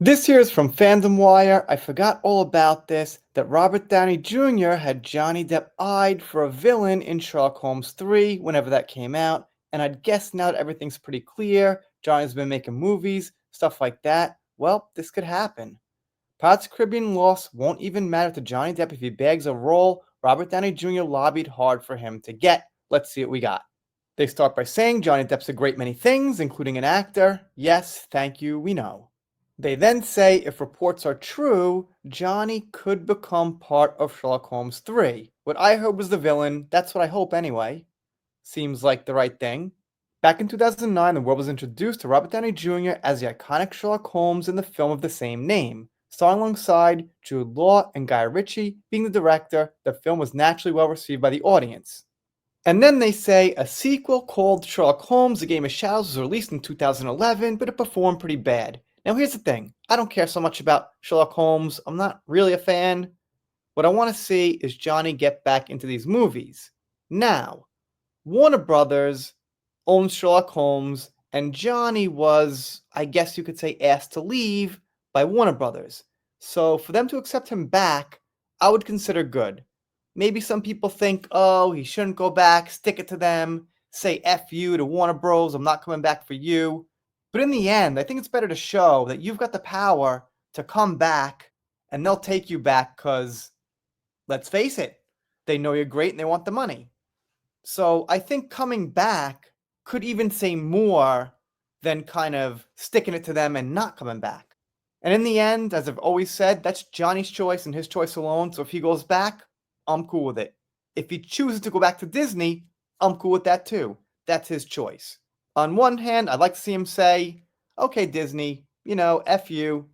This here is from phandomwire. I forgot all about this, that Robert Downey Jr. had Johnny Depp eyed for a villain in Sherlock Holmes 3 whenever that came out, and I'd guess now that everything's pretty clear, Johnny's been making movies, stuff like that, well, this could happen. Pirates of the Caribbean loss won't even matter to Johnny Depp if he bags a role Robert Downey Jr. lobbied hard for him to get. Let's see what we got. They start by saying Johnny Depp's a great many things, including an actor. Yes, thank you, we know. They then say if reports are true, Johnny could become part of Sherlock Holmes 3. What I heard was the villain. That's what I hope anyway. Seems like the right thing. Back in 2009, the world was introduced to Robert Downey Jr. as the iconic Sherlock Holmes in the film of the same name. Starring alongside Jude Law and Guy Ritchie being the director, the film was naturally well received by the audience. And then they say a sequel called Sherlock Holmes, A Game of Shadows was released in 2011, but it performed pretty bad. Now here's the thing, I don't care so much about Sherlock Holmes, I'm not really a fan. What I want to see is Johnny get back into these movies. Now, Warner Brothers owns Sherlock Holmes, and Johnny was, I guess you could say, asked to leave by Warner Brothers. So for them to accept him back, I would consider good. Maybe some people think, oh, he shouldn't go back, stick it to them, say F you to Warner Bros., I'm not coming back for you. But in the end, I think it's better to show that you've got the power to come back and they'll take you back because, let's face it, they know you're great and they want the money. So I think coming back could even say more than kind of sticking it to them and not coming back. And in the end, as I've always said, that's Johnny's choice and his choice alone. So if he goes back, I'm cool with it. If he chooses to go back to Disney, I'm cool with that too. That's his choice. On one hand, I'd like to see him say, okay, Disney, F you.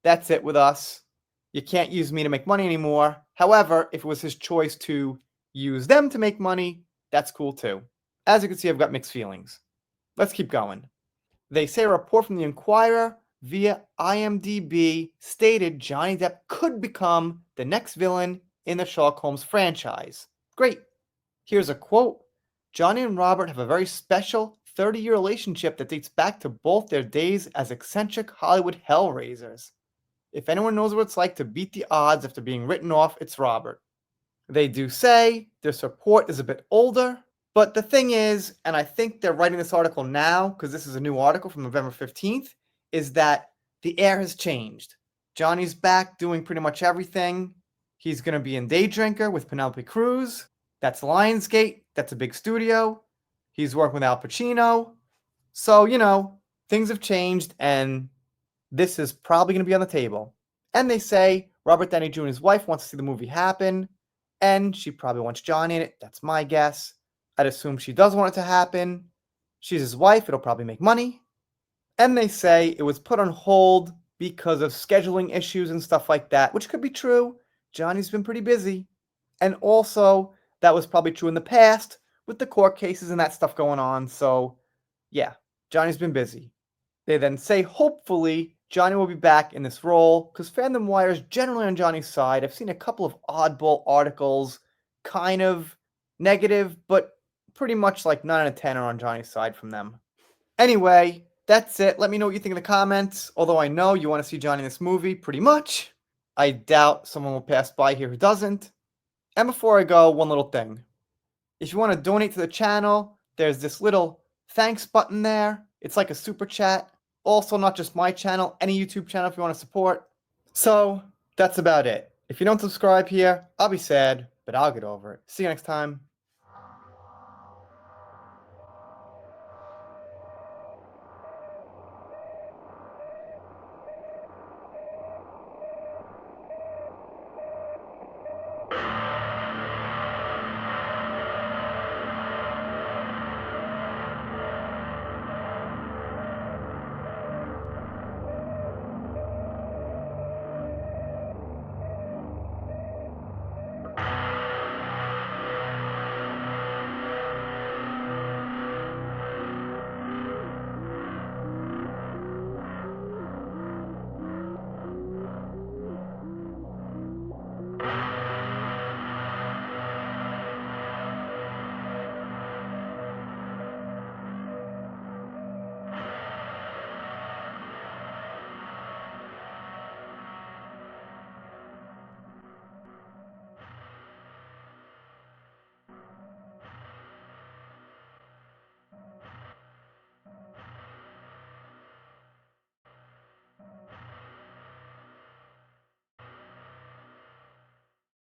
That's it with us. You can't use me to make money anymore. However, if it was his choice to use them to make money, that's cool too. As you can see, I've got mixed feelings. Let's keep going. They say a report from the Inquirer via IMDb stated Johnny Depp could become the next villain in the Sherlock Holmes franchise. Great. Here's a quote. Johnny and Robert have a very special 30-year relationship that dates back to both their days as eccentric Hollywood hellraisers. If anyone knows what it's like to beat the odds after being written off, it's Robert. They do say this report is a bit older, but the thing is, and I think they're writing this article now because this is a new article from November 15th, is that the air has changed. Johnny's back doing pretty much everything. He's going to be in Day Drinker with Penelope Cruz. That's Lionsgate. That's a big studio. He's working with Al Pacino. So, things have changed and this is probably going to be on the table. And they say Robert Downey Jr.'s wife wants to see the movie happen and she probably wants Johnny in it. That's my guess. I'd assume she does want it to happen. She's his wife. It'll probably make money. And they say it was put on hold because of scheduling issues and stuff like that, which could be true. Johnny's been pretty busy. And also, that was probably true in the past with the court cases and that stuff going on. So, yeah, Johnny's been busy. They then say, hopefully, Johnny will be back in this role because phandomwire is generally on Johnny's side. I've seen a couple of oddball articles, kind of negative, but pretty much like 9 out of 10 are on Johnny's side from them. Anyway, that's it. Let me know what you think in the comments. Although I know you want to see Johnny in this movie, pretty much. I doubt someone will pass by here who doesn't. And before I go, one little thing. If you want to donate to the channel, there's this little thanks button there. It's like a super chat. Also, not just my channel, any YouTube channel if you want to support. So, that's about it. If you don't subscribe here, I'll be sad, but I'll get over it. See you next time.